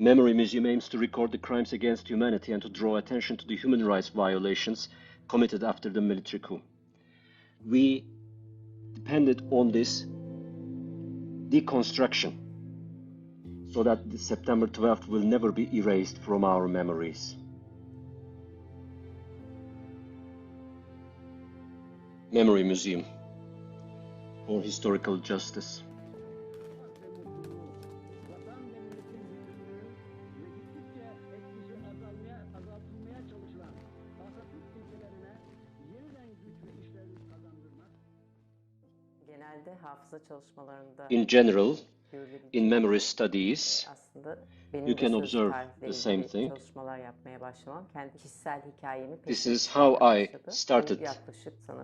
Memory Museum aims to record the crimes against humanity and to draw attention to the human rights violations committed after the military coup. We depended on this deconstruction so that the September 12th will never be erased from our memories. Memory Museum for Historical Justice. In general, in memory studies, you can observe the same thing. This is how I started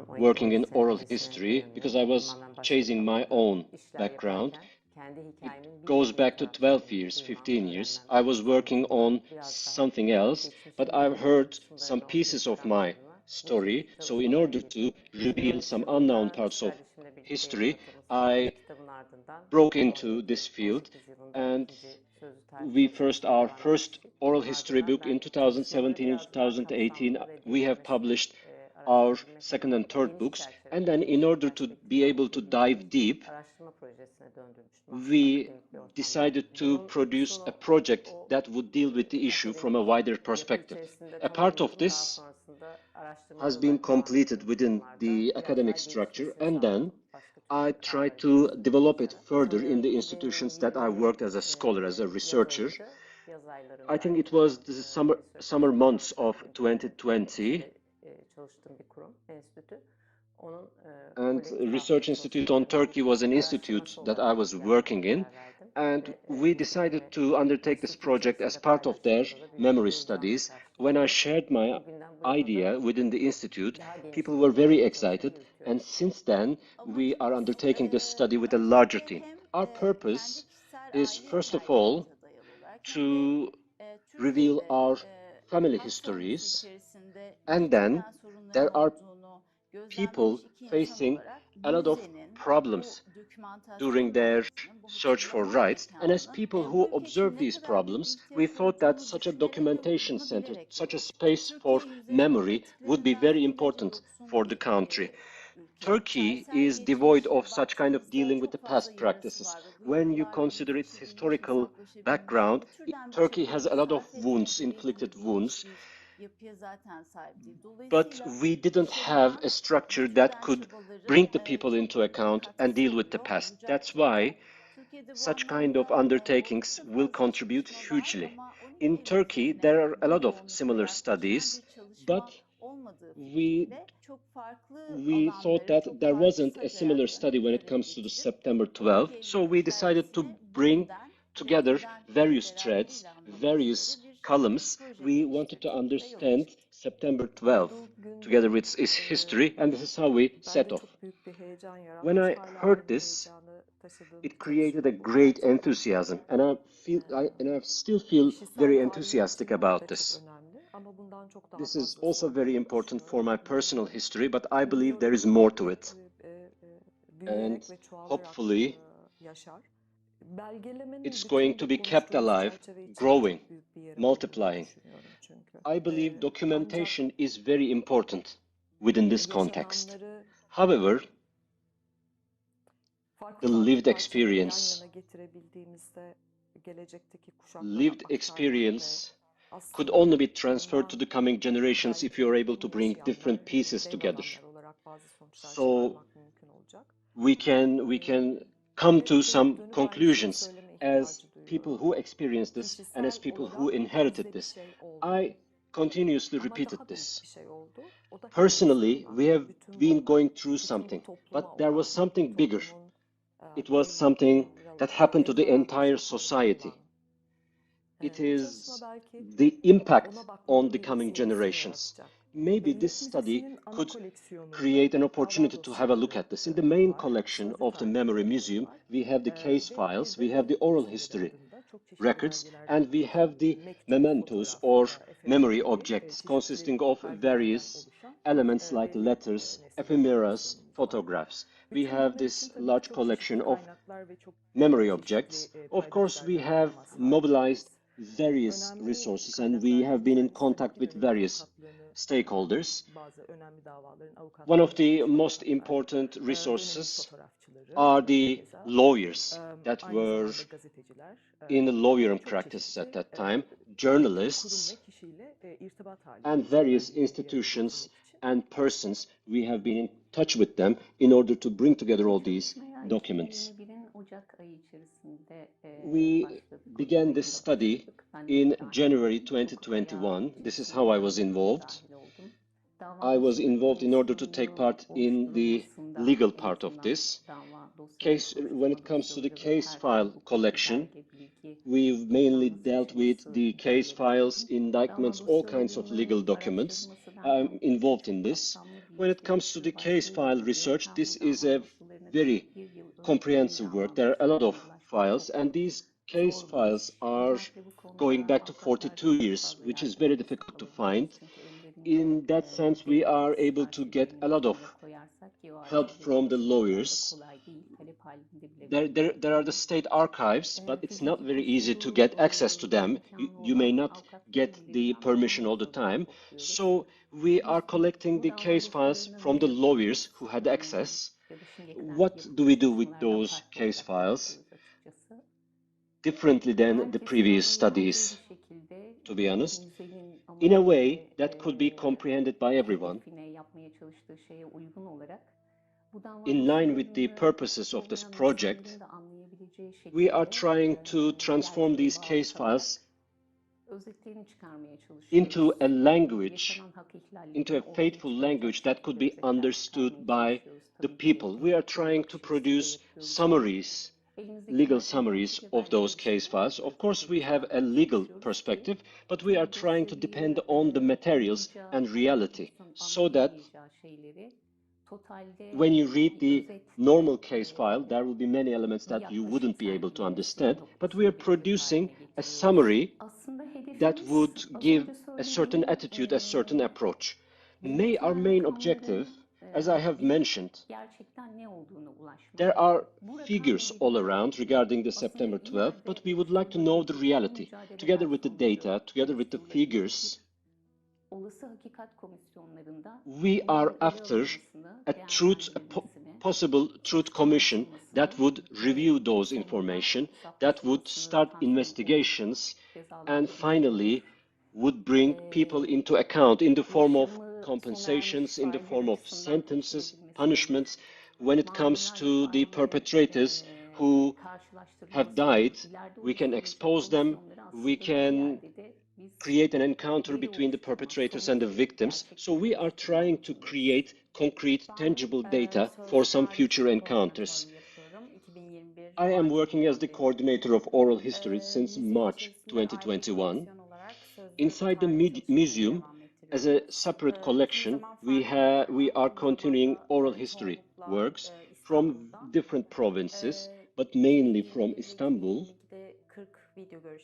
working in oral history because I was chasing my own background. It goes back to 12 years, 15 years. I was working on something else, but I've heard some pieces of my story. So in order to reveal some unknown parts of history, I broke into this field, and our first oral history book in 2017 and 2018. We have published our second and third books, and then in order to be able to dive deep, we decided to produce a project that would deal with the issue from a wider perspective. A part of this has been completed within the academic structure, and then I tried to develop it further in the institutions that I worked as a scholar, as a researcher. I think it was the summer months of 2020, and Research Institute on Turkey was an institute that I was working in, and we decided to undertake this project as part of their memory studies. When I shared my idea within the institute, people were very excited, and since then we are undertaking this study with a larger team. Our purpose is, first of all, to reveal our family histories, and then there are people facing a lot of problems during their search for rights, and as people who observe these problems, we thought that such a documentation center, such a space for memory, would be very important for the country. Turkey is devoid of such kind of dealing with the past practices. When you consider its historical background, Turkey has a lot of wounds, inflicted wounds, but we didn't have a structure that could bring the people into account and deal with the past. That's why such kind of undertakings will contribute hugely. In Turkey, there are a lot of similar studies, but we thought that there wasn't a similar study when it comes to the September 12th, so we decided to bring together various threads, various columns. We wanted to understand September 12th together with its history, and this is how we set off. When I heard this, it created a great enthusiasm, and I still feel very enthusiastic about this. This is also very important for my personal history, but I believe there is more to it. And hopefully, it's going to be kept alive, growing, multiplying. I believe documentation is very important within this context. However, the lived experience could only be transferred to the coming generations if you are able to bring different pieces together. So we can come to some conclusions as people who experienced this and as people who inherited this. I continuously repeated this. Personally, we have been going through something, but there was something bigger. It was something that happened to the entire society. It is the impact on the coming generations. Maybe this study could create an opportunity to have a look at this. In the main collection of the Memory Museum, we have the case files, we have the oral history records, and we have the mementos or memory objects consisting of various elements like letters, ephemeras, photographs. We have this large collection of memory objects. Of course, we have mobilized various resources, and we have been in contact with various stakeholders. One of the most important resources are the lawyers that were in the lawyering practices at that time, journalists, and various institutions and persons. We have been in touch with them in order to bring together all these documents. We began this study in January 2021. This is how I was involved. I was involved in order to take part in the legal part of this case. When it comes to the case file collection, we've mainly dealt with the case files, indictments, all kinds of legal documents. I'm involved in this. When it comes to the case file research, this is a very comprehensive work. There are a lot of files, and these case files are going back to 42 years, which is very difficult to find. In that sense, we are able to get a lot of help from the lawyers. There are the state archives, but it's not very easy to get access to them. You may not get the permission all the time. So we are collecting the case files from the lawyers who had access. What do we do with those case files? Differently than the previous studies, to be honest, in a way that could be comprehended by everyone. In line with the purposes of this project, we are trying to transform these case files into a language, into a faithful language that could be understood by the people. We are trying to produce summaries, legal summaries of those case files. Of course, we have a legal perspective, but we are trying to depend on the materials and reality so that when you read the normal case file, there will be many elements that you wouldn't be able to understand, but we are producing a summary that would give a certain attitude, a certain approach. Our main objective, as I have mentioned, there are figures all around regarding the September 12th, but we would like to know the reality, together with the data, together with the figures. We are after a possible truth commission that would review those information, that would start investigations, and finally would bring people into account in the form of compensations, in the form of sentences, punishments. When it comes to the perpetrators who have died, we can expose them, we can create an encounter between the perpetrators and the victims. So we are trying to create concrete, tangible data for some future encounters. I am working as the coordinator of oral history since March 2021. Inside the museum, as a separate collection, we are continuing oral history works from different provinces, but mainly from Istanbul.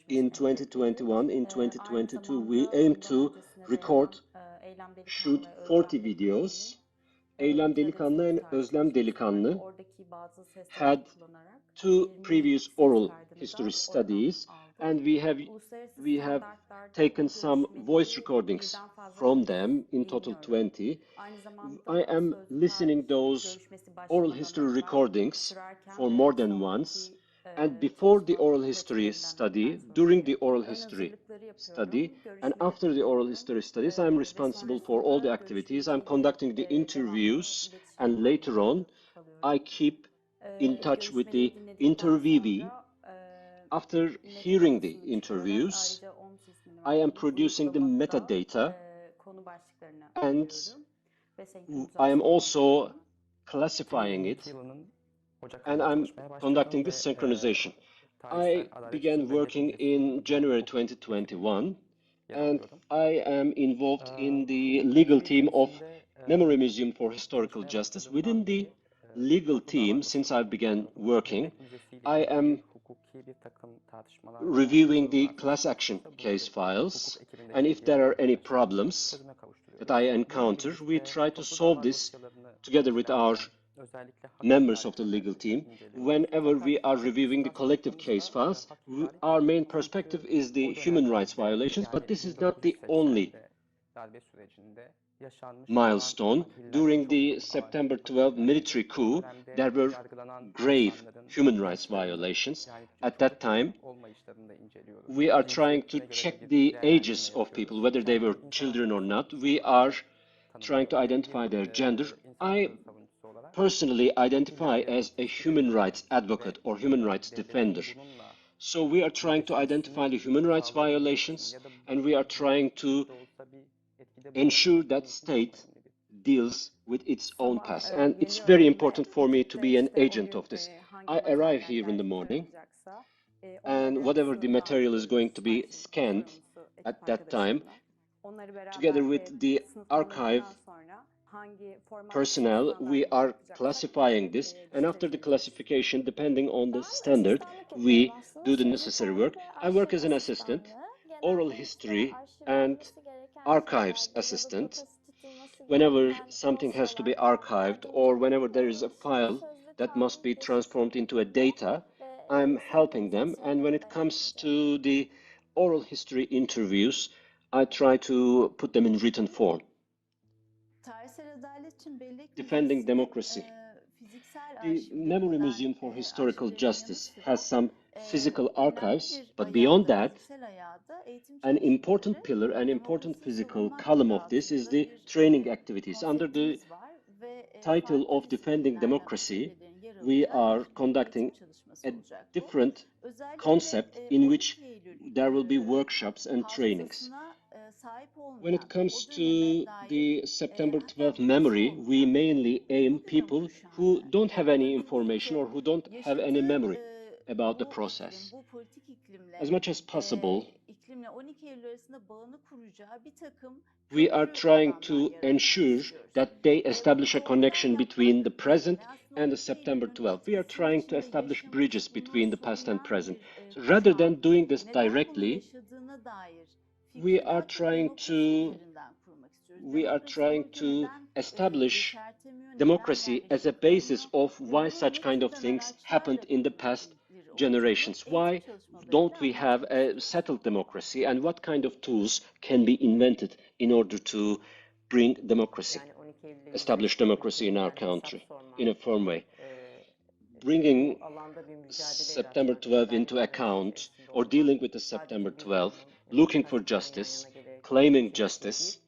In 2021, in 2022, we aim to shoot 40 videos. Eylem Delikanlı and Özlem Delikanlı had 2 previous oral history studies, and we have taken some voice recordings from them, in total 20. I am listening those oral history recordings for more than once, and before the oral history study, during the oral history study, and after the oral history studies, I'm responsible for all the activities. I'm conducting the interviews, and later on, I keep in touch with the interviewee. After hearing the interviews, I am producing the metadata, and I am also classifying it, and I'm conducting this synchronization. I began working in January 2021, and I am involved in the legal team of Memory Museum for Historical Justice. Within the legal team, since I began working, I am reviewing the class action case files, and if there are any problems that I encounter, we try to solve this together with our members of the legal team, whenever we are reviewing the collective case files, our main perspective is the human rights violations, but this is not the only milestone. During the September 12 military coup, there were grave human rights violations. At that time, we are trying to check the ages of people, whether they were children or not. We are trying to identify their gender. I personally identify as a human rights advocate or human rights defender. So we are trying to identify the human rights violations, and we are trying to ensure that state deals with its own past. And it's very important for me to be an agent of this. I arrive here in the morning, and whatever the material is going to be scanned at that time, together with the archive personnel, we are classifying this, and after the classification, depending on the standard, we do the necessary work. I work as an assistant, oral history and archives assistant. Whenever something has to be archived or whenever there is a file that must be transformed into a data, I'm helping them. And when it comes to the oral history interviews, I try to put them in written form. Defending democracy. The Memory Museum for Historical Justice has some physical archives, but beyond that, an important pillar, an important physical column of this is the training activities. Under the title of Defending Democracy, we are conducting a different concept in which there will be workshops and trainings. When it comes to the September 12th memory, we mainly aim people who don't have any information or who don't have any memory about the process. As much as possible, we are trying to ensure that they establish a connection between the present and the September 12th. We are trying to establish bridges between the past and present. So rather than doing this directly, we are trying to establish democracy as a basis of why such kind of things happened in the past generations. Why don't we have a settled democracy, and what kind of tools can be invented in order to bring democracy, establish democracy in our country in a firm way? Bringing September 12 into account, or dealing with the September 12, looking for justice, claiming justice,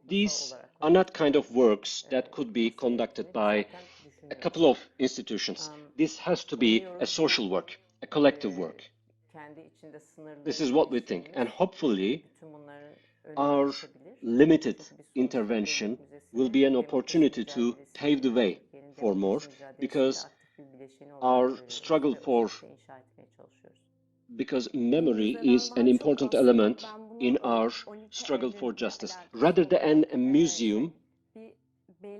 these are not kind of works that could be conducted by a couple of institutions. This has to be a social work, a collective work. This is what we think. And hopefully, our limited intervention will be an opportunity to pave the way for more, because memory is an important element in our struggle for justice. Rather than a museum,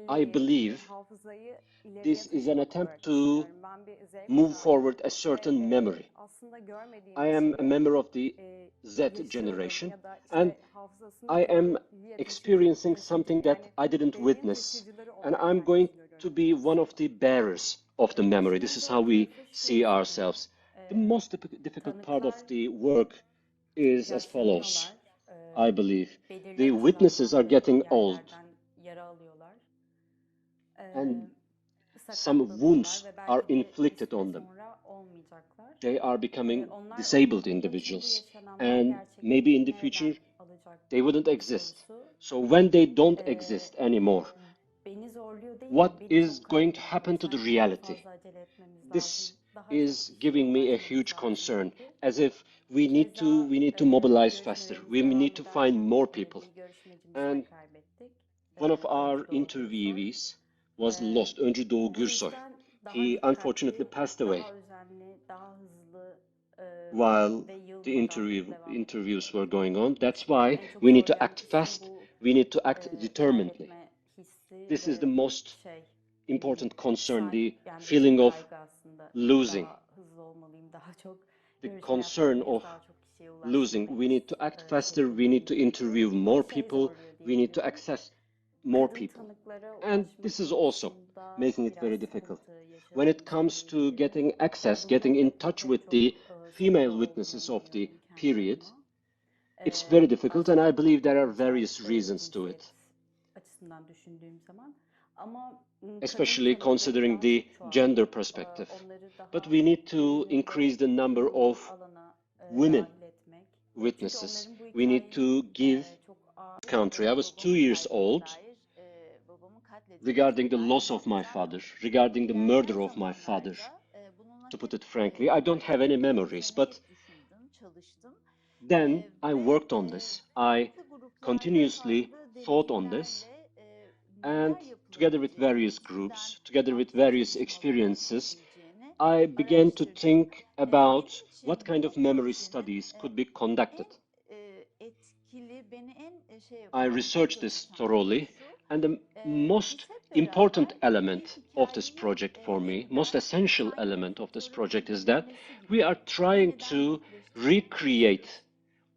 I believe this is an attempt to move forward a certain memory. I am a member of the Z generation, and I am experiencing something that I didn't witness, and I'm going to be one of the bearers of the memory. This is how we see ourselves. The most difficult part of the work is as follows, I believe. The witnesses are getting old, and some wounds are inflicted on them. They are becoming disabled individuals, and maybe in the future they wouldn't exist. So when they don't exist anymore, what is going to happen to the reality? This is giving me a huge concern, as if we need to mobilize faster. We need to find more people. And one of our interviewees was lost, Öncü Doğu Gürsoy. He unfortunately passed away while the interviews were going on. That's why we need to act fast. We need to act determinedly. This is the most important concern, the feeling of losing, the concern of losing. We need to act faster. We need to interview more people. We need to access more people. And this is also making it very difficult. When it comes to getting access, getting in touch with the female witnesses of the period, it's very difficult, and I believe there are various reasons to it, especially considering the gender perspective. But we need to increase the number of women witnesses. We need to give country. I was 2 years old regarding the loss of my father, regarding the murder of my father. To put it frankly, I don't have any memories, but then I worked on this. I continuously thought on this, and together with various groups, together with various experiences, I began to think about what kind of memory studies could be conducted. I researched this thoroughly, and the most important element of this project for me, most essential element of this project is that we are trying to recreate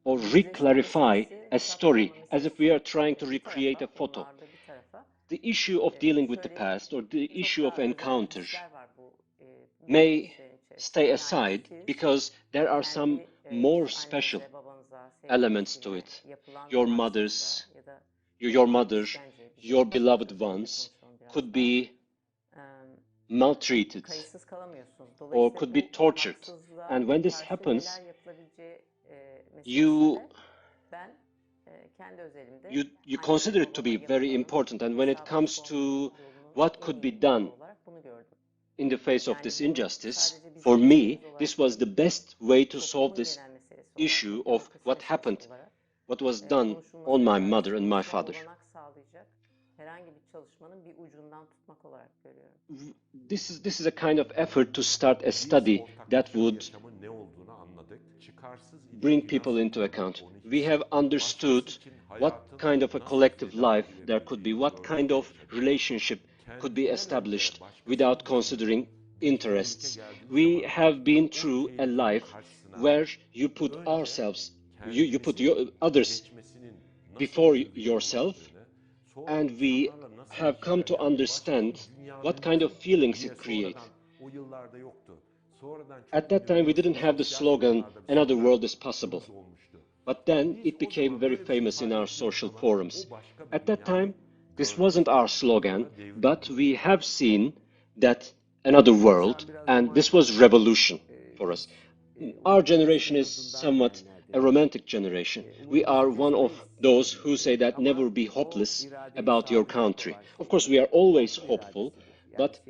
or reclarify a story as if we are trying to recreate a photo. The issue of dealing with the past or the issue of encounter may stay aside because there are some more special elements to it. Your mother's, your mother, your beloved ones could be maltreated or could be tortured. And when this happens, you you consider it to be very important. And when it comes to what could be done in the face of this injustice, for me, this was the best way to solve this issue of what happened, what was done on my mother and my father. This is a kind of effort to start a study that would bring people into account. We have understood what kind of a collective life there could be, what kind of relationship could be established without considering interests. We have been through a life where you put ourselves, you put your others before yourself, and we have come to understand what kind of feelings it creates. At that time, we didn't have the slogan, another world is possible. But then it became very famous in our social forums. At that time, this wasn't our slogan, but we have seen that another world, and this was revolution for us. Our generation is somewhat a romantic generation. We are one of those who say that never be hopeless about your country. Of course, we are always hopeful, but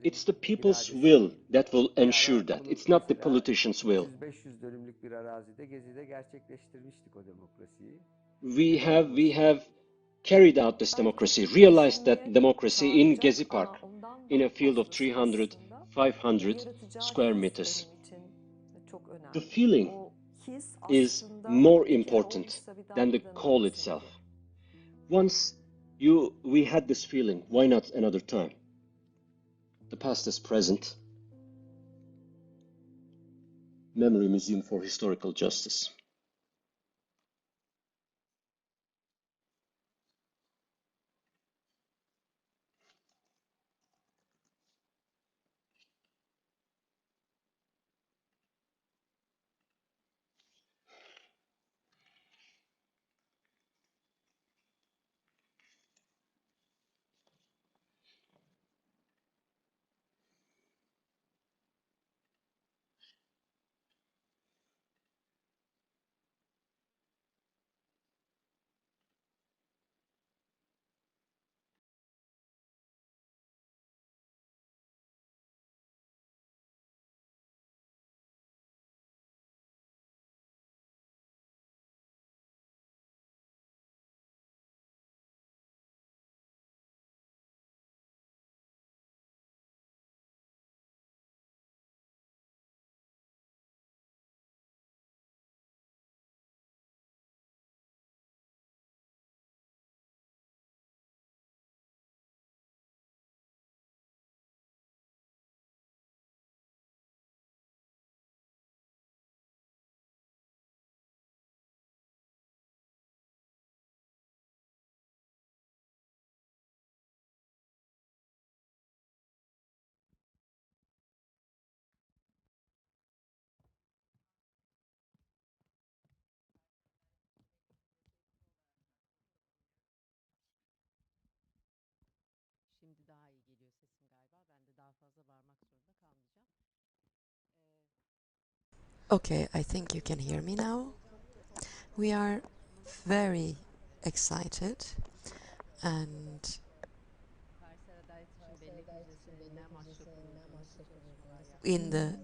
it's the people's will that will ensure that. It's not the politicians' will. 300-500 dönümlük bir arazide Gezi'de gerçekleştirmiştik o demokrasiyi. We have carried out this democracy, realized that democracy in Gezi Park, in a field of 300, 500 square meters. The feeling is more important than the call itself. Once we had this feeling, why not another time? The past is present. Memory Museum for Historical Justice. Okay, I think you can hear me now. We are very excited, and in the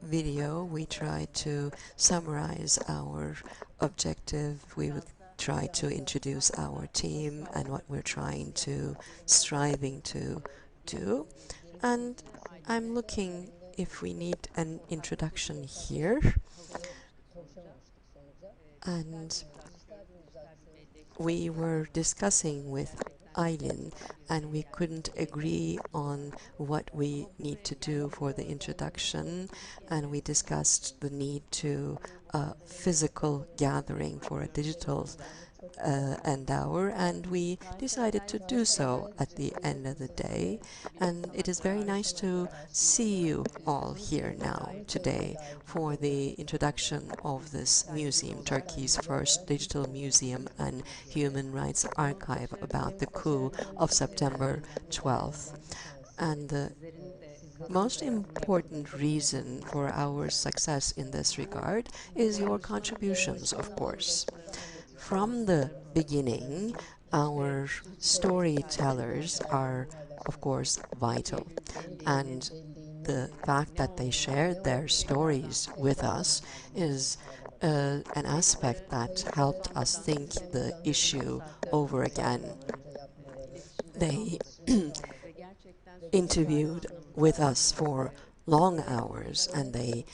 video we try to summarize our objective. We would try to introduce our team and what we're trying to striving to do. And I'm looking if we need an introduction here. And we were discussing with Eileen, and we couldn't agree on what we need to do for the introduction, and we discussed the need to a physical gathering for a digital endeavor, and we decided to do so at the end of the day. And it is very nice to see you all here now today for the introduction of this museum, Turkey's first digital museum and human rights archive about the coup of September 12th. And the most important reason for our success in this regard is your contributions, of course. From the beginning, our storytellers are, of course, vital. And the fact that they shared their stories with us is an aspect that helped us think the issue over again. They interviewed with us for long hours, and they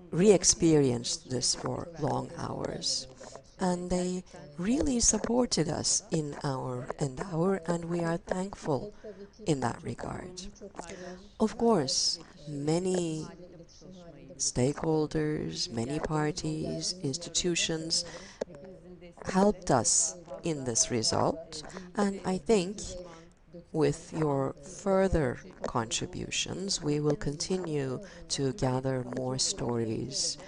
re-experienced this for long hours. And they really supported us in our endeavor, and we are thankful in that regard. Of course, many stakeholders, many parties, institutions helped us in this result, and I think with your further contributions, we will continue to gather more stories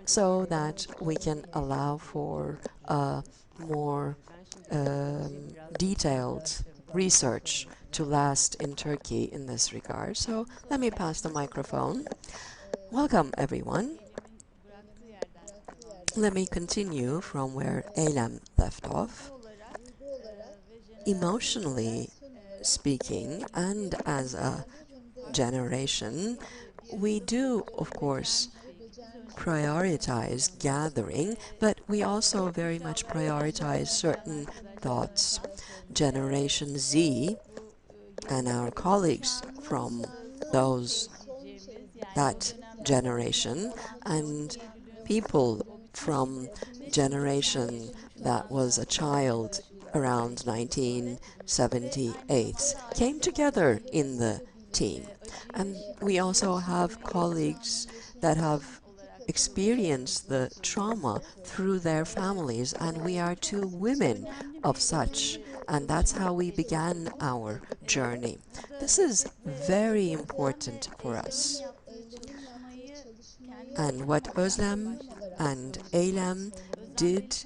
so that we can allow for a more detailed research to last in Turkey in this regard. So let me pass the microphone. Welcome, everyone. Let me continue from where Eylem left off. Emotionally speaking, and as a generation, we do, of course, prioritize gathering, but we also very much prioritize certain thoughts. Generation Z and our colleagues from those that generation and people from generation that was a child around 1978 came together in the team. And we also have colleagues that have experienced the trauma through their families, and we are two women of such, and that's how we began our journey. This is very important for us. And what Özlem and Eylem did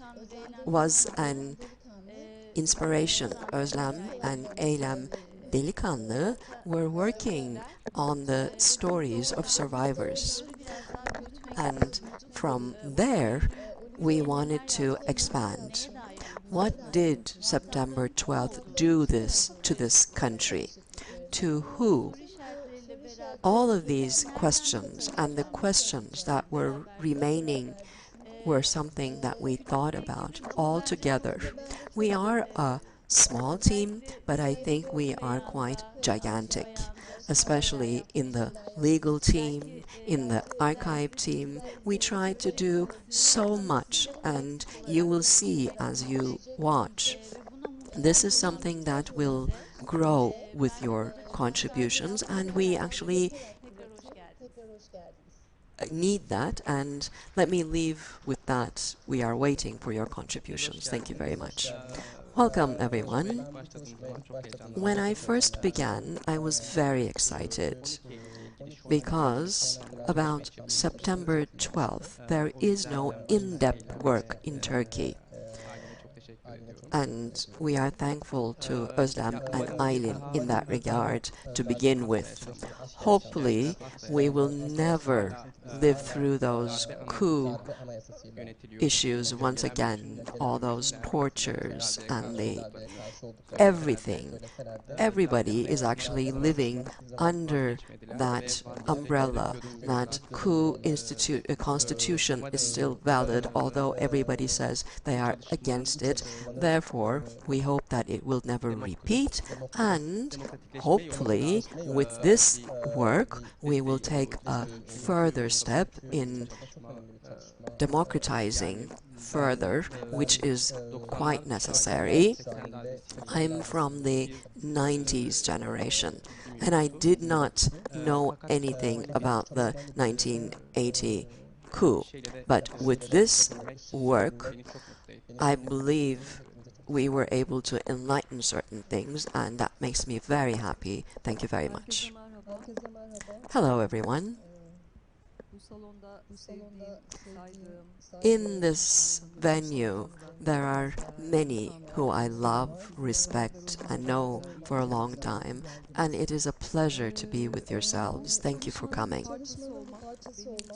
was an inspiration. Özlem and Eylem Delikanlı were working on the stories of survivors. And from there, we wanted to expand. What did September 12th do this to this country? To who? All of these questions and the questions that were remaining were something that we thought about all together. We are a small team, but I think we are quite gigantic, especially in the legal team, in the archive team. We try to do so much, and you will see as you watch. This is something that will grow with your contributions, and we actually need that. And let me leave with that. We are waiting for your contributions. Thank you very much. Welcome, everyone. When I first began, I was very excited because about September 12th, there is no in-depth work in Turkey. And we are thankful to Özlem and Aylin in that regard to begin with. Hopefully, we will never live through those coup issues once again, all those tortures and the everything. Everybody is actually living under that umbrella, that coup institute, a constitution is still valid, although everybody says they are against it. Therefore, we hope that it will never repeat, and hopefully with this work we will take a further step in democratizing further, which is quite necessary. I'm from the 90s generation, and I did not know anything about the 1980 coup. But with this work, I believe we were able to enlighten certain things, and that makes me very happy. Thank you very much. Hello, everyone. In this venue, there are many who I love, respect, and know for a long time, and it is a pleasure to be with yourselves. Thank you for coming.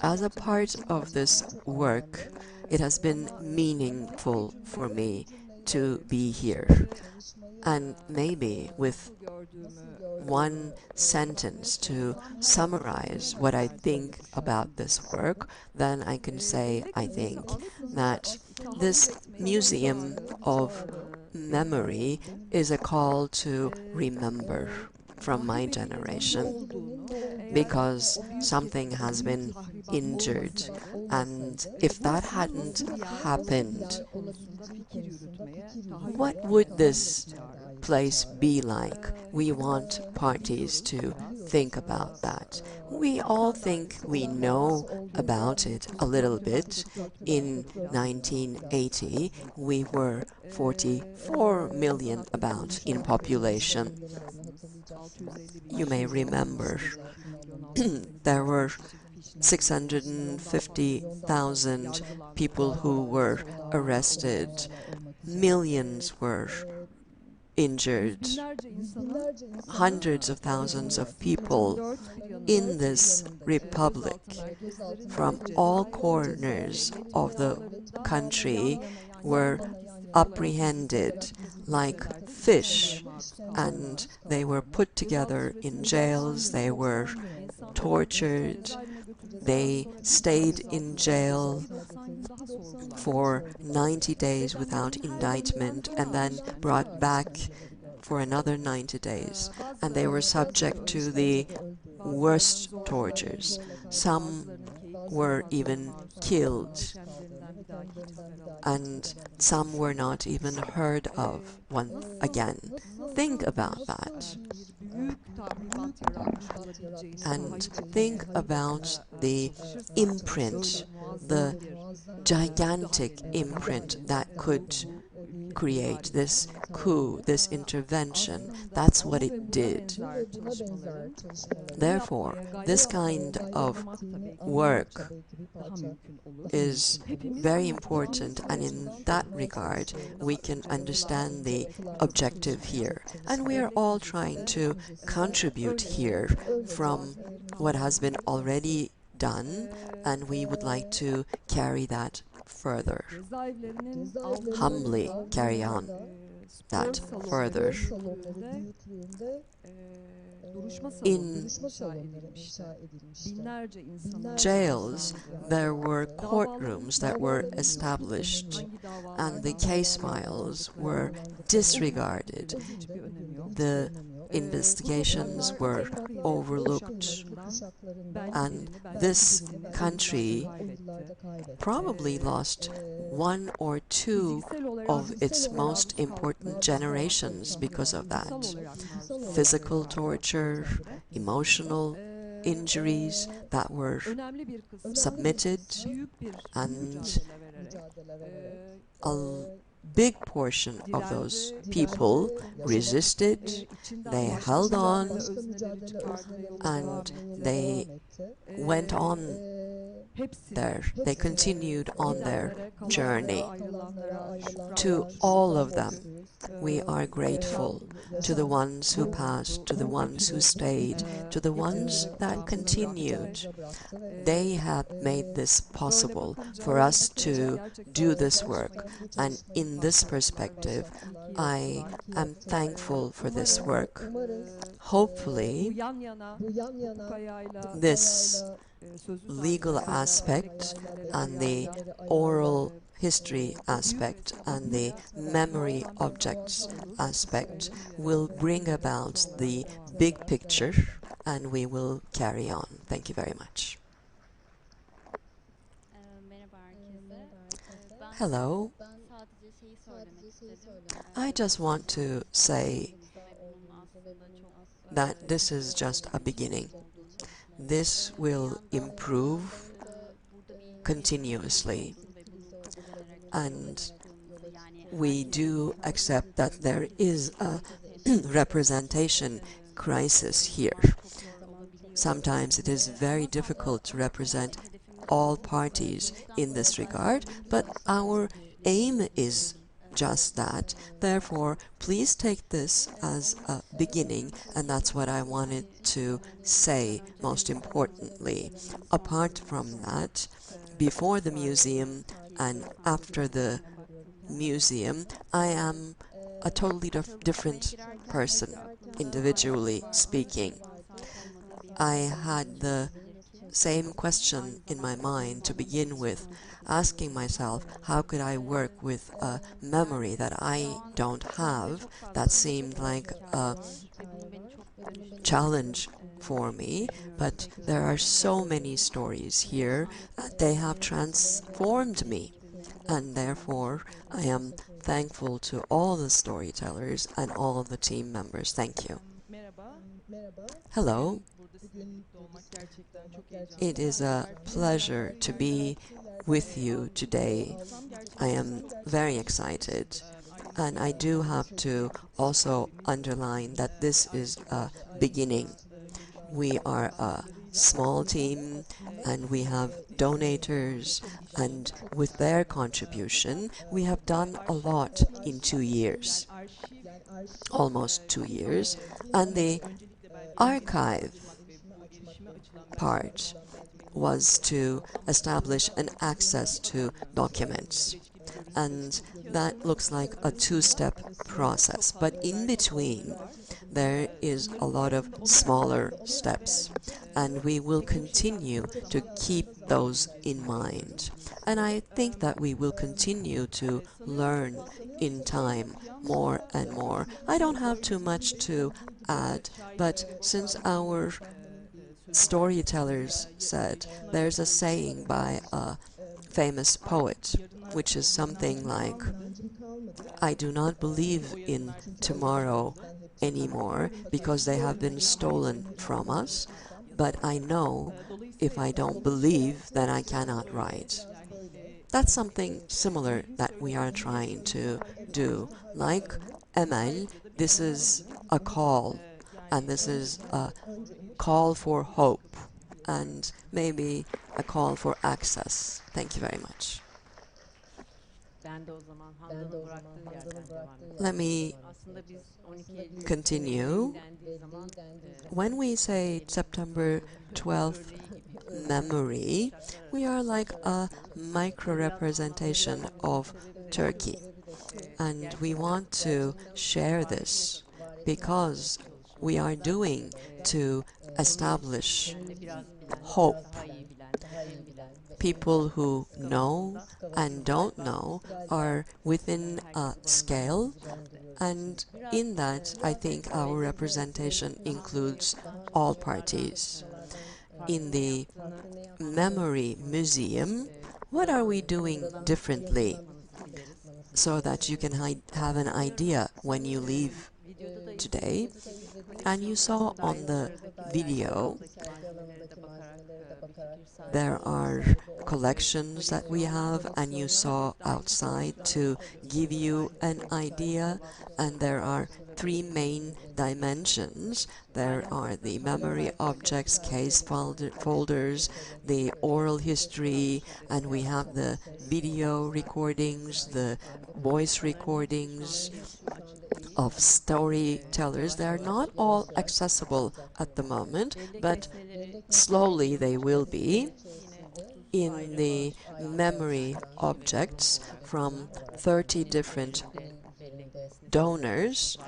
As a part of this work, it has been meaningful for me to be here. And maybe with one sentence to summarize what I think about this work, then I can say, I think, that this museum of memory is a call to remember from my generation, because something has been injured, and if that hadn't happened, what would this place be like? We want parties to think about that. We all think we know about it a little bit. In 1980, we were 44 million about in population. You may remember there were 650,000 people who were arrested. Millions were injured. Hundreds of thousands of people in this republic from all corners of the country were apprehended like fish, and they were put together in jails, they were tortured, they stayed in jail for 90 days without indictment and then brought back for another 90 days, and they were subject to the worst tortures. Some were even killed, and some were not even heard of once again. Think about that. And think about the imprint, the gigantic imprint that could create this coup, this intervention. That's what it did. Therefore, this kind of work is very important, and in that regard we can understand the objective here, and we are all trying to contribute here from what has been already done, and we would like to carry that further, humbly carry on that further. In jails, there were courtrooms that were established, and the case files were disregarded. The investigations were overlooked, and this country probably lost one or two of its most important generations because of that. Physical torture, emotional injuries that were submitted, and a big portion of those people resisted, they held on, and they went on there. They continued on their journey. To all of them, we are grateful. To the ones who passed, to the ones who stayed, to the ones that continued. They have made this possible for us to do this work. And in this perspective, I am thankful for this work. Hopefully, this legal aspect and the oral history aspect and the memory objects aspect will bring about the big picture, and we will carry on. Thank you very much. Hello. I just want to say that this is just a beginning. This will improve continuously, and we do accept that there is a representation crisis here. Sometimes it is very difficult to represent all parties in this regard, but our aim is just that. Therefore, please take this as a beginning, and that's what I wanted to say most importantly. Apart from that, before the museum and after the museum, I am a totally different person, individually speaking. I had the same question in my mind to begin with, asking myself, how could I work with a memory that I don't have? That seemed like a challenge for me, but there are so many stories here that they have transformed me, and therefore I am thankful to all the storytellers and all the team members. Thank you. Hello. It is a pleasure to be with you today. I am very excited, and I do have to also underline that this is a beginning. We are a small team, and we have donators, and with their contribution, we have done a lot in 2 years, almost 2 years, and the archive part was to establish an access to documents. And that looks like a two-step process. But in between, there is a lot of smaller steps. And we will continue to keep those in mind. And I think that we will continue to learn in time more and more. I don't have too much to add, but since our storytellers said, there's a saying by a famous poet, which is something like, I do not believe in tomorrow anymore because they have been stolen from us, but I know if I don't believe, then I cannot write. That's something similar that we are trying to do. Like Emel, this is a call, and this is a call for hope, and maybe a call for access. Thank you very much. Let me continue. When we say September 12th memory, we are like a micro-representation of Turkey. And we want to share this because we are doing to establish hope. People who know and don't know are within a scale, and in that I think our representation includes all parties. In the Memory Museum, what are we doing differently so that you can have an idea when you leave today? And you saw on the video there are collections that we have, and you saw outside to give you an idea, and there are three main dimensions. There are the memory objects, case folders, the oral history, and we have the video recordings, the voice recordings of storytellers. They are not all accessible at the moment, but slowly they will be. In the memory objects from 30 different donors,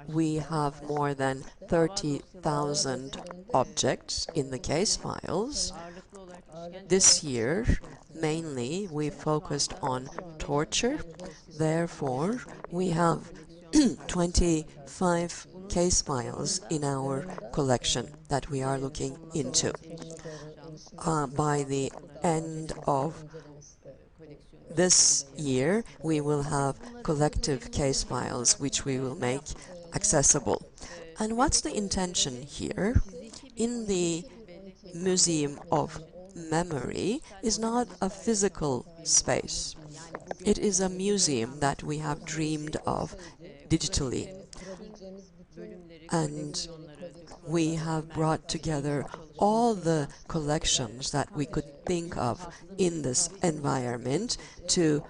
we have more than 30,000 objects in the case files. This year, mainly, we focused on torture. Therefore, we have 25 case files in our collection that we are looking into. By the end of this year, we will have collective case files which we will make accessible. And what's the intention here? In the Museum of Memory is not a physical space. It is a museum that we have dreamed of digitally. And we have brought together all the collections that we could think of in this environment to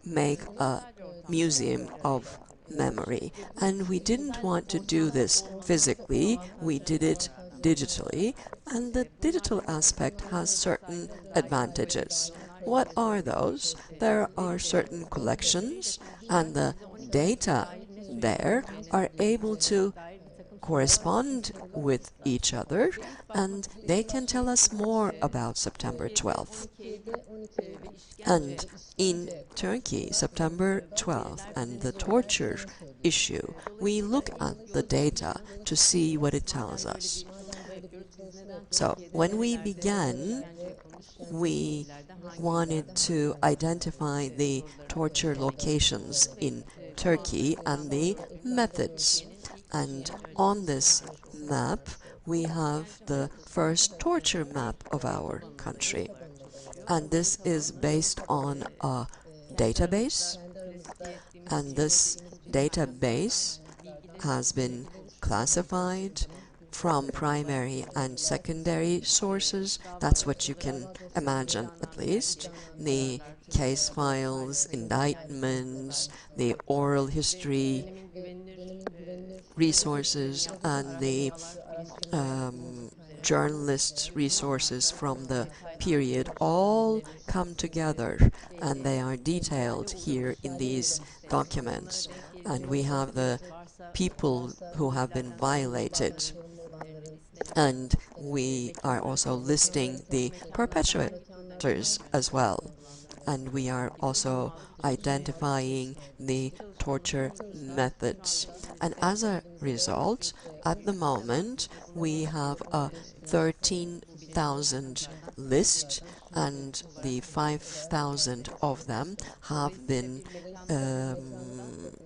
make a museum of memory. And we didn't want to do this physically, we did it digitally, and the digital aspect has certain advantages. What are those? There are certain collections, and the data there are able to correspond with each other, and they can tell us more about September 12th. And in Turkey, September 12th and the torture issue, we look at the data to see what it tells us. So when we began, we wanted to identify the torture locations in Turkey and the methods. And on this map, we have the first torture map of our country. And this is based on a database. And this database has been classified from primary and secondary sources. That's what you can imagine, at least. The case files, indictments, the oral history resources, and the journalist resources from the period all come together, and they are detailed here in these documents. And we have the people who have been violated, and we are also listing the perpetrators as well. And we are also identifying the torture methods. And as a result, at the moment, we have a 13,000 list, and the 5,000 of them have been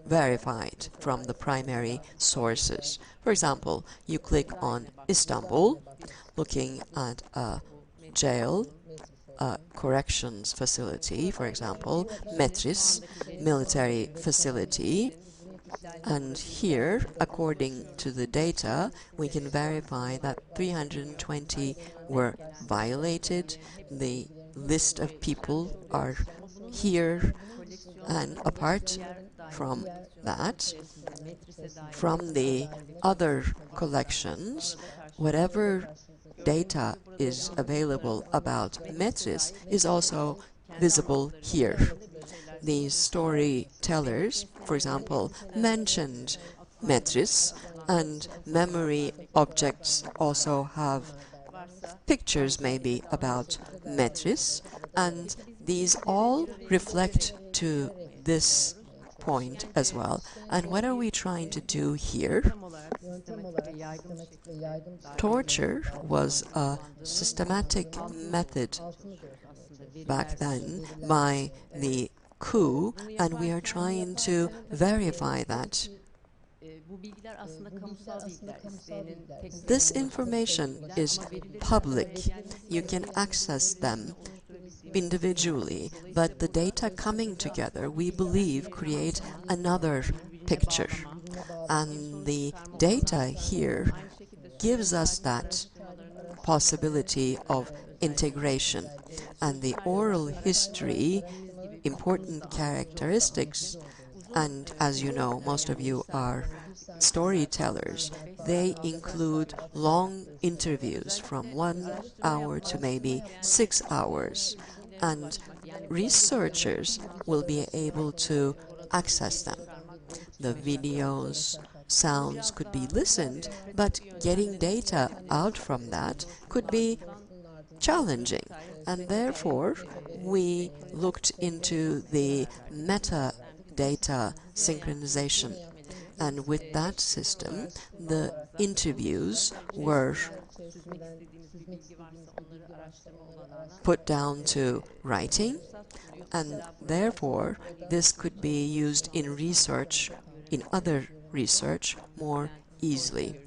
verified from the primary sources. For example, you click on Istanbul, looking at a jail, a corrections facility, for example, Metris, military facility. And here, according to the data, we can verify that 320 were violated. The list of people are here, and apart from that, from the other collections, whatever data is available about Metris is also visible here. These storytellers, for example, mentioned Metris, and memory objects also have pictures maybe about Metris, and these all reflect to this point as well. And what are we trying to do here? Torture was a systematic method back then by the Coup, and we are trying to verify that This information is public. You can access them individually, but the data coming together, we believe, create another picture. And the data here gives us that possibility of integration. And the oral history, important characteristics, and as you know, most of you are storytellers, they include long interviews from 1 hour to maybe 6 hours, and researchers will be able to access them. The videos, sounds could be listened, but getting data out from that could be challenging, and therefore we looked into the metadata synchronization. And with that system, the interviews were put down to writing, and therefore this could be used in research, in other research, more easily.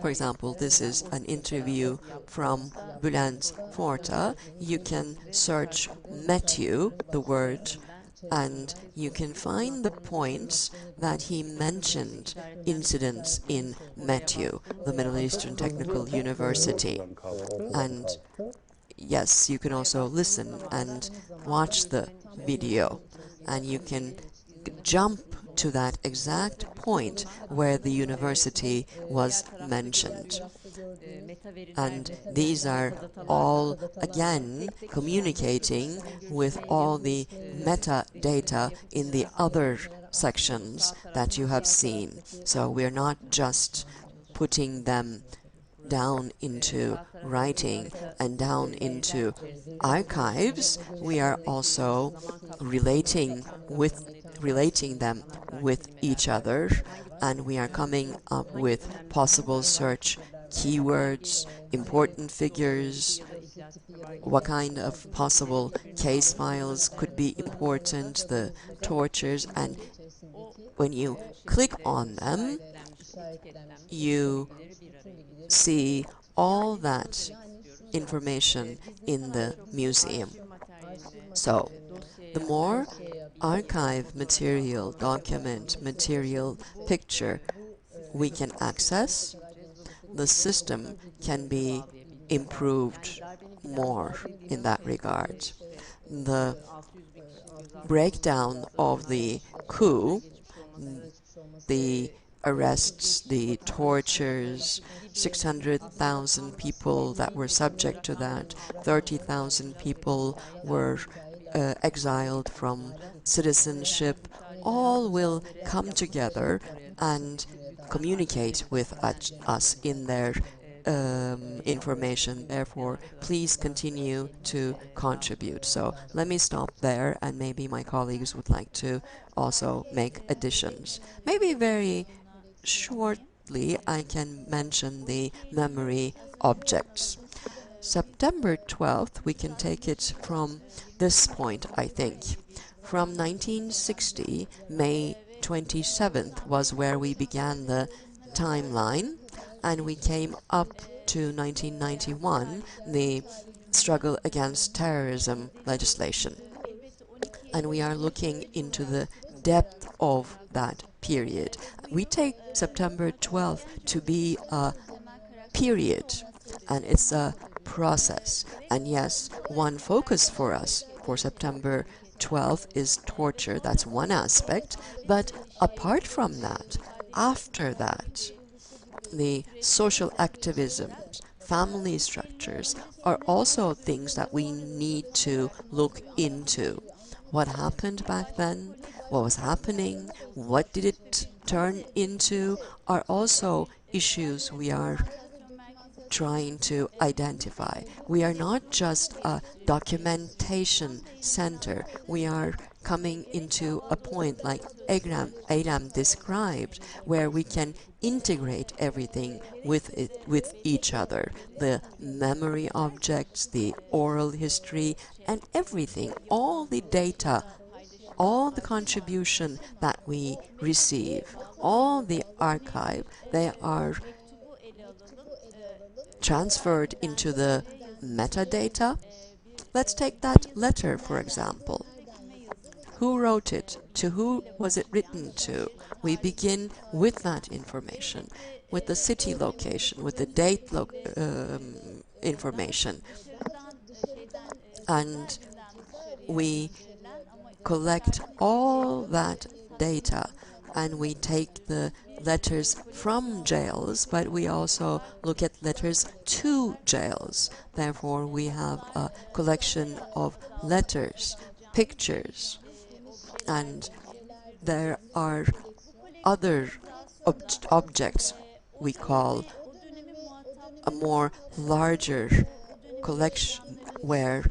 For example, this is an interview from Bülent Forta. You can search Matthew, the word, and you can find the points that he mentioned, incidents in Matthew, the Middle Eastern Technical University. And yes, you can also listen and watch the video, and you can jump to that exact point where the university was mentioned. And these are all, again, communicating with all the metadata in the other sections that you have seen. So we're not just putting them down into writing and down into archives, we are also relating them with each other, and we are coming up with possible search keywords, important figures, what kind of possible case files could be important, the tortures, and when you click on them, you see all that information in the museum. So, the more archive material, document material, picture we can access, the system can be improved more in that regard. The breakdown of the coup, the arrests, the tortures, 600,000 people that were subject to that, 30,000 people were exiled from citizenship, all will come together and communicate with us in their information. Therefore, please continue to contribute. So let me stop there, and maybe my colleagues would like to also make additions. Maybe very shortly I can mention the memory objects. September 12th, we can take it from this point, I think. From 1960, May 27th was where we began the timeline, and we came up to 1991, the struggle against terrorism legislation. And we are looking into the depth of that period. We take September 12th to be a period, and it's a process. And yes, one focus for us for September 12th is torture. That's one aspect. But apart from that, after that, the social activisms, family structures are also things that we need to look into. What happened back then? What was happening? What did it turn into? Are also issues we are trying to identify. We are not just a documentation center. We are coming into a point like Eylem described, where we can integrate everything with each other. The memory objects, the oral history, and everything, all the data all the contribution that we receive, all the archive, they are transferred into the metadata. Let's take that letter, for example. Who wrote it? To who was it written to? We begin with that information, with the city location, with the date information, and we collect all that data, and we take the letters from jails, but we also look at letters to jails. Therefore, we have a collection of letters, pictures, and there are other objects we call a more larger collection where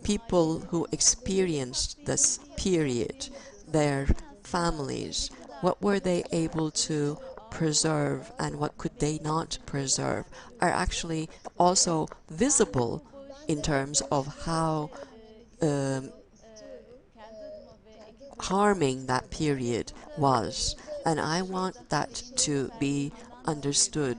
people who experienced this period, their families, what were they able to preserve and what could they not preserve, are actually also visible in terms of how um, harming that period was. And I want that to be understood.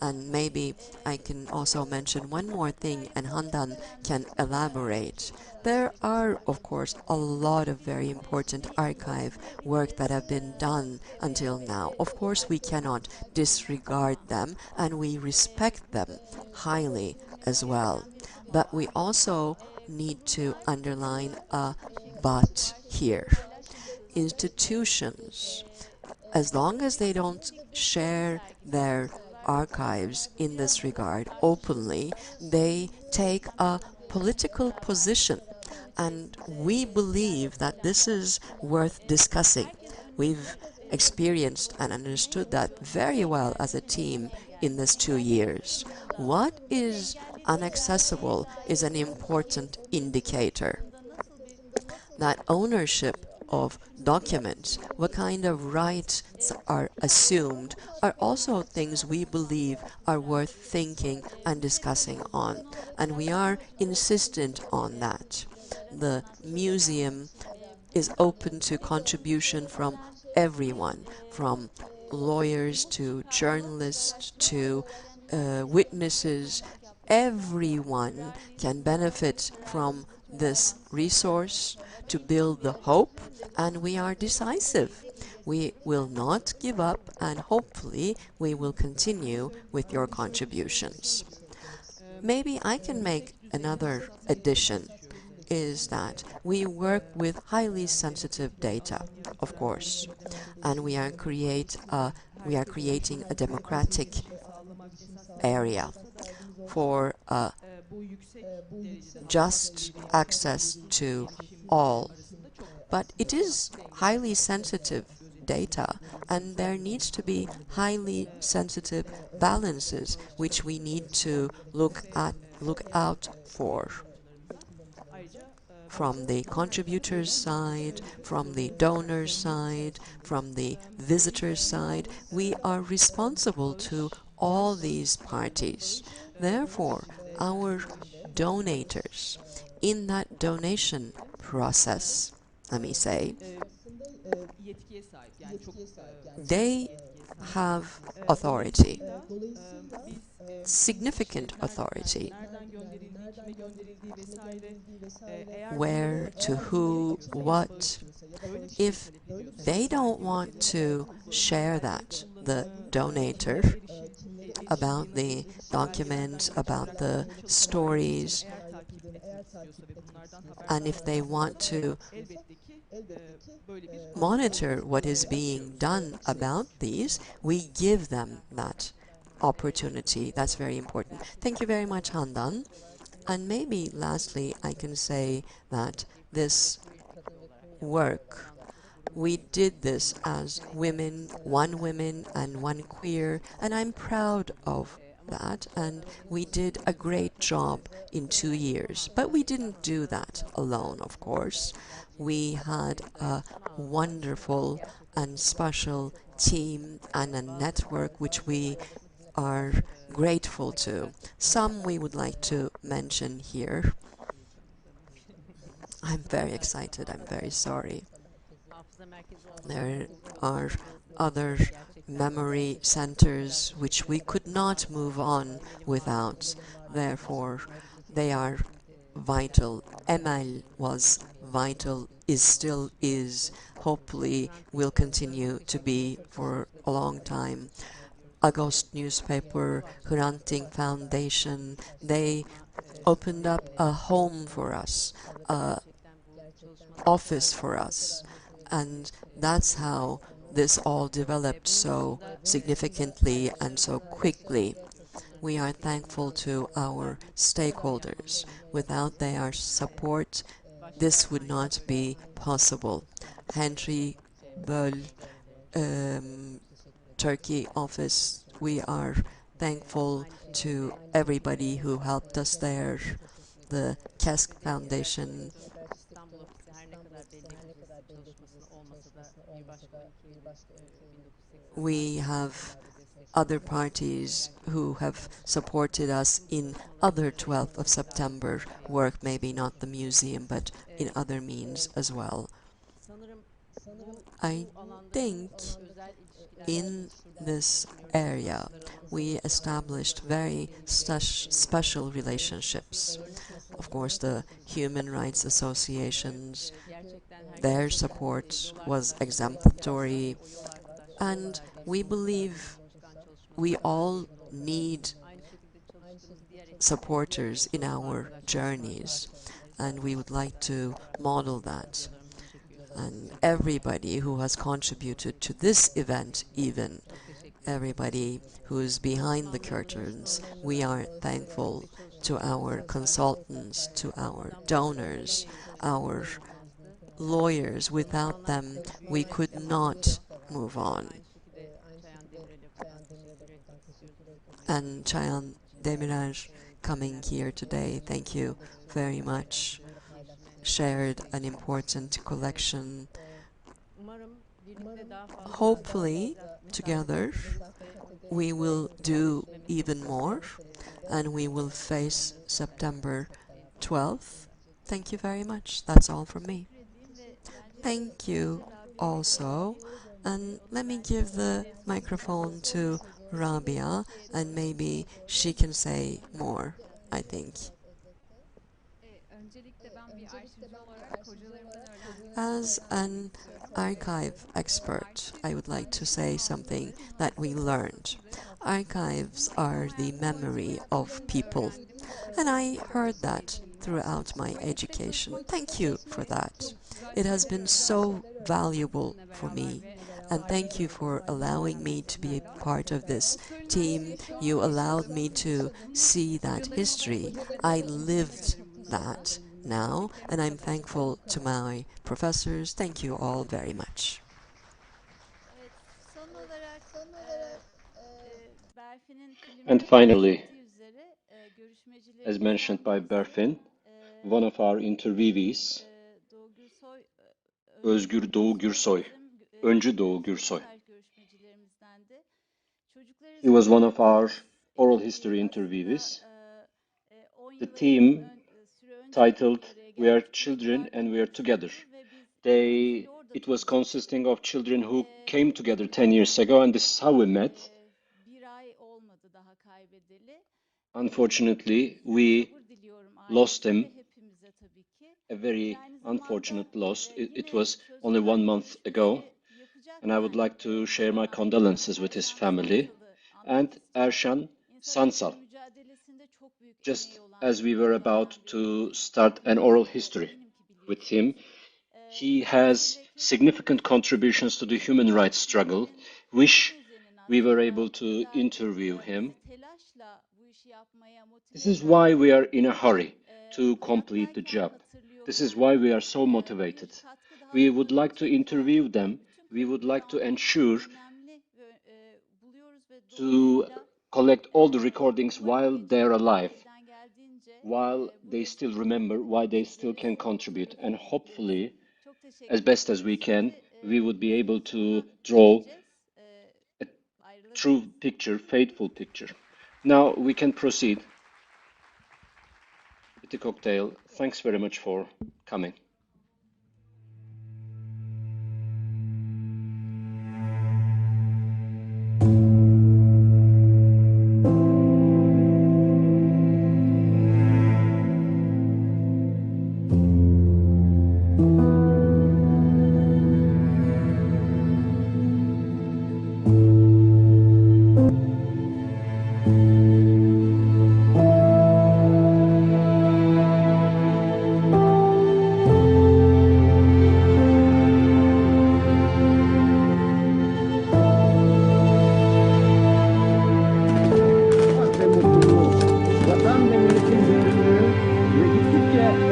And maybe I can also mention one more thing, and Handan can elaborate. There are, of course, a lot of very important archive work that have been done until now. Of course, we cannot disregard them, and we respect them highly as well. But we also need to underline a but here. Institutions, as long as they don't share their archives in this regard openly, they take a political position. And we believe that this is worth discussing. We've experienced and understood that very well as a team in these 2 years. What is inaccessible is an important indicator. That ownership of documents, what kind of rights are assumed, are also things we believe are worth thinking and discussing on. And we are insistent on that. The museum is open to contribution from everyone, from lawyers to journalists to witnesses. Everyone can benefit from this resource to build the hope, and we are decisive. We will not give up, and hopefully we will continue with your contributions. Maybe I can make another addition, is that we work with highly sensitive data, of course, and we are creating a democratic area for just access to all. But it is highly sensitive data, and there needs to be highly sensitive balances which we need to look out for. From the contributor's side, from the donor's side, from the visitor's side, we are responsible to all these parties. Therefore, our donators, in that donation process, let me say, they have authority, significant authority. Where, to who, what. If they don't want to share that, the donator, about the documents, about the stories, and if they want to monitor what is being done about these, we give them that opportunity. That's very important. Thank you very much, Handan. And maybe lastly, I can say that this work, we did this as women, and one queer, and I'm proud of that, and we did a great job in 2 years. But we didn't do that alone, of course. We had a wonderful and special team and a network which we are grateful to. Some we would like to mention here. I'm very excited, I'm very sorry. There are other memory centers which we could not move on without. Therefore, they are vital. Emel was vital, is still is, hopefully will continue to be for a long time. August newspaper, Hrant Foundation, they opened up a home for us, a office for us, and that's how this all developed so significantly and so quickly. We are thankful to our stakeholders. Without their support, this would not be possible. Henry Böll, Turkey office, we are thankful to everybody who helped us there. The Kesk Foundation. We have other parties who have supported us in other 12th of September work, maybe not the museum, but in other means as well. I think in this area we established very special relationships. Of course, the human rights associations, their support was exemplary, and we believe we all need supporters in our journeys, and we would like to model that. And everybody who has contributed to this event, even everybody who's behind the curtains, we are thankful to our consultants, to our donors, our lawyers. Without them, we could not move on. And Çayan Demirer coming here today, thank you very much. Shared an important collection. Hopefully, together, we will do even more and we will face September 12th. Thank you very much. That's all from me. Thank you also. And let me give the microphone to Rabia, and maybe she can say more, I think. As an archive expert, I would like to say something that we learned. Archives are the memory of people, and I heard that throughout my education. Thank you for that. It has been so valuable for me, and thank you for allowing me to be a part of this team. You allowed me to see that history. I lived that now, and I'm thankful to my professors. Thank you all very much. And finally, as mentioned by Berfin, one of our interviewees, Özgür Doğu Gürsoy, Öncü Doğu Gürsoy. He was one of our oral history interviewees. The team titled We Are Children and We Are Together. It was consisting of children who came together 10 years ago, and this is how we met. Unfortunately, we lost him, a very unfortunate loss. It was only 1 month ago, and I would like to share my condolences with his family. And Erşan Sansal, just as we were about to start an oral history with him, he has significant contributions to the human rights struggle. Wish we were able to interview him. This is why we are in a hurry to complete the job. This is why we are so motivated. We would like to interview them. We would like to ensure to collect all the recordings while they're alive, while they still remember, why they still can contribute. And hopefully, as best as we can, we would be able to draw a true picture, faithful picture. Now we can proceed with the cocktail. Thanks very much for coming.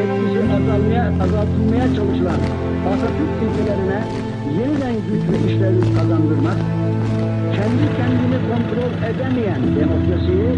etkisi azaltılmaya çalışılan Atatürk ilkelerine yeniden güç ve işlevlik kazandırmak, kendi kendini kontrol edemeyen demokrasiyi